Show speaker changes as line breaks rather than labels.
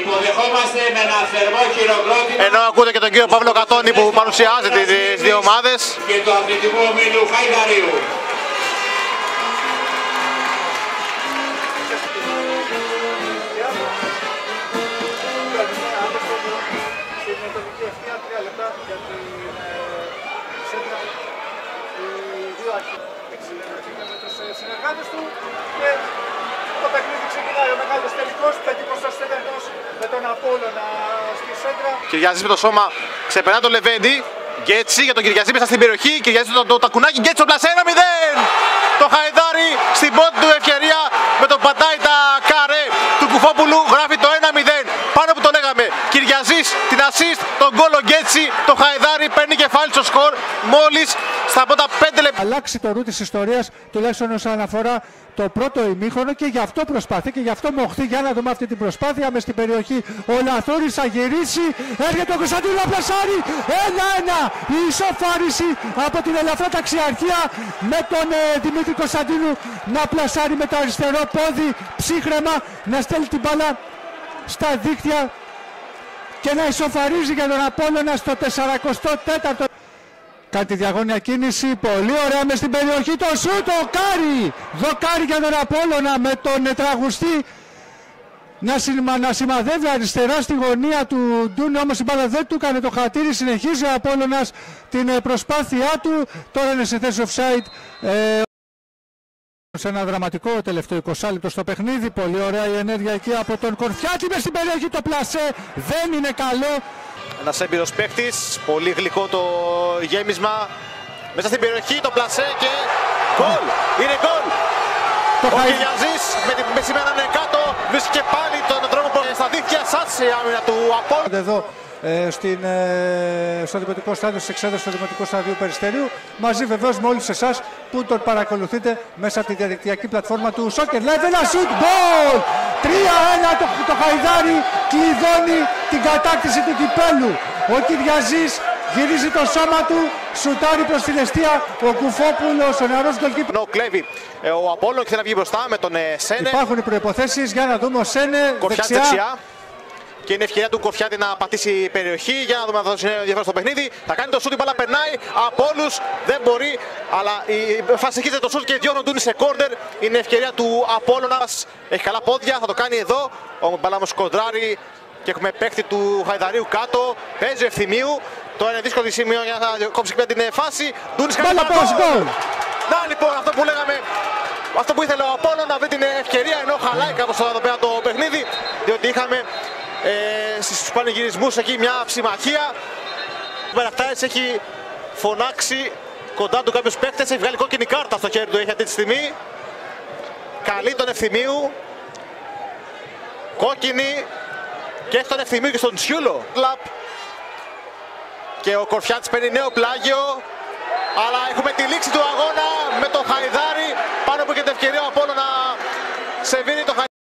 Υποδεχόμαστε με ένα θερμό χειροκρότημα.
Ενώ ακούτε και τον κύριο Παύλο Κατώνη που παρουσιάζει τις δύο ομάδες.
Και το αθλητικό ομίλου Χαϊδαρίου.
Συνεργάτες του και το παιχνίδι ξεκινάει ο μεγάλος τελικός, τελικός ασθενετός με τον Απόλλωνα στη σέντρα.
Κυριαζής με το σώμα ξεπερνά τον Λεβέντη. Γκέτσι για τον Κυριαζή μέσα στην περιοχή. Κυριαζής το τακουνάκι. Γκέτσι στο πλασέ 1-0. Το Χαϊδάρι στην πρώτη του ευκαιρία με τον πατάει τα καρέ του Κουφόπουλου. Γράφει το 1-0. Πάνω που το λέγαμε. Κυριαζής την assist, τον γκολ ο Γκέτσι. Το Χαϊδάρι παίρνει κεφάλι στο σκορ μόλις στα πρώτα 5 λεπτά.
Αλλάξει το ρου της ιστορίας, τουλάχιστον όσον αφορά το πρώτο ημίχρονο, και γι' αυτό προσπαθεί και γι' αυτό μοχθεί. Για να δούμε αυτή την προσπάθεια μες στην περιοχή. Ο Λαθούρης θα γυρίσει. Έρχεται ο Κωνσταντίνου να πλασάρει. 1-1. Η ισοφάριση από την ελαφρά ταξιαρχία με τον Δημήτρη Κωνσταντίνου να πλασάρει με το αριστερό πόδι ψύχρεμα, να στέλνει την μπάλα στα δίκτυα και να ισοφαρίζει για τον Απόλλωνα στο 44ο. Κάνει τη διαγώνια κίνηση, πολύ ωραία μες στην περιοχή, το σούτ, ο Κάρι! Δοκάρι για τον Απόλλωνα με τον τραγουστή να σημαδεύει αριστερά στη γωνία του Ντούνι, όμως η μπάλα δεν του έκανε το χατήρι, συνεχίζει ο Απόλλωνας την προσπάθειά του, τώρα είναι σε θέση offside. Σε ένα δραματικό τελευταίο 20 λεπτό στο παιχνίδι, πολύ ωραία η ενέργεια εκεί από τον Κορφιάτη μες στην περιοχή, το πλασέ δεν είναι καλό.
Ένας έμπειρος παίκτης, πολύ γλυκό το γέμισμα. Μέσα στην περιοχή το πλασέ και γκολ! Είναι γκολ! Ο Κυριαζής με σημαίνα είναι κάτω, βρίσκει και πάλι τον δρόμο στα δίχτυα σαν η άμυνα του Απόλλωνα.
Εδώ στο δημοτικό στάδιο, στις εξέδρες στο δημοτικό στάδιο Περιστερίου, μαζί βεβαίως με όλους εσάς που τον παρακολουθείτε μέσα από τη διαδικτυακή πλατφόρμα του Soccer Live. Ένα shoot, goal! 3-1 το Χαϊδάρι κλειδώνει την κατάκτηση του κυπέλου. Ο Κυριαζής γυρίζει το σώμα του, σουτάρει προς την εστία, ο Κουφόπουλος, ο νεαρός γκολκίπερ.
Κλέβει ο Απόλλων, θέλει να βγει μπροστά με τον Σένε.
Υπάρχουν οι προϋποθέσεις για να δούμε ο Σένε δεξιά.
Και είναι ευκαιρία του Κορφιάτη να πατήσει περιοχή για να δούμε αν θα δώσει ενδιαφέρον στο παιχνίδι. Θα κάνει το σούτ, η μπάλα περνάει από όλους, δεν μπορεί, αλλά φασικίζεται το σούτ και διώχνει τον Ντούνι σε κόρνερ. Είναι ευκαιρία του Απόλλωνα, έχει καλά πόδια, θα το κάνει εδώ. Ο μπάλα όμως κοντράρει και έχουμε παίκτη του Χαϊδαρίου κάτω. Παίζει ο Ευθυμίου. Τώρα είναι δύσκολη σημείο για να κόψει και την φάση. Ντούνις κάνει γκολ. Να λοιπόν αυτό που λέγαμε. Αυτό που ήθελε ο Απόλλων, να βρει την ευκαιρία, ενώ χαλάει κάπως εδώ πέρα το παιχνίδι, διότι είχαμε στους πανηγυρισμούς εκεί μια ψημαχία. Ο Μπεραχτάρης έχει φωνάξει κοντά του κάποιους παίκτες, έχει βγάλει κόκκινη κάρτα στο χέρι του, έχει αυτή τη στιγμή. Καλεί τον Ευθυμίου. Κόκκινη και έχει τον Ευθυμίου και στον Τσιούλο. Και ο Κορφιάτης παίρνει νέο πλάγιο. Αλλά έχουμε τη λήξη του αγώνα με το Χαϊδάρι, πάνω από και την ευκαιρία ο Απόλλων να σεβίνει το Χαϊδάρι.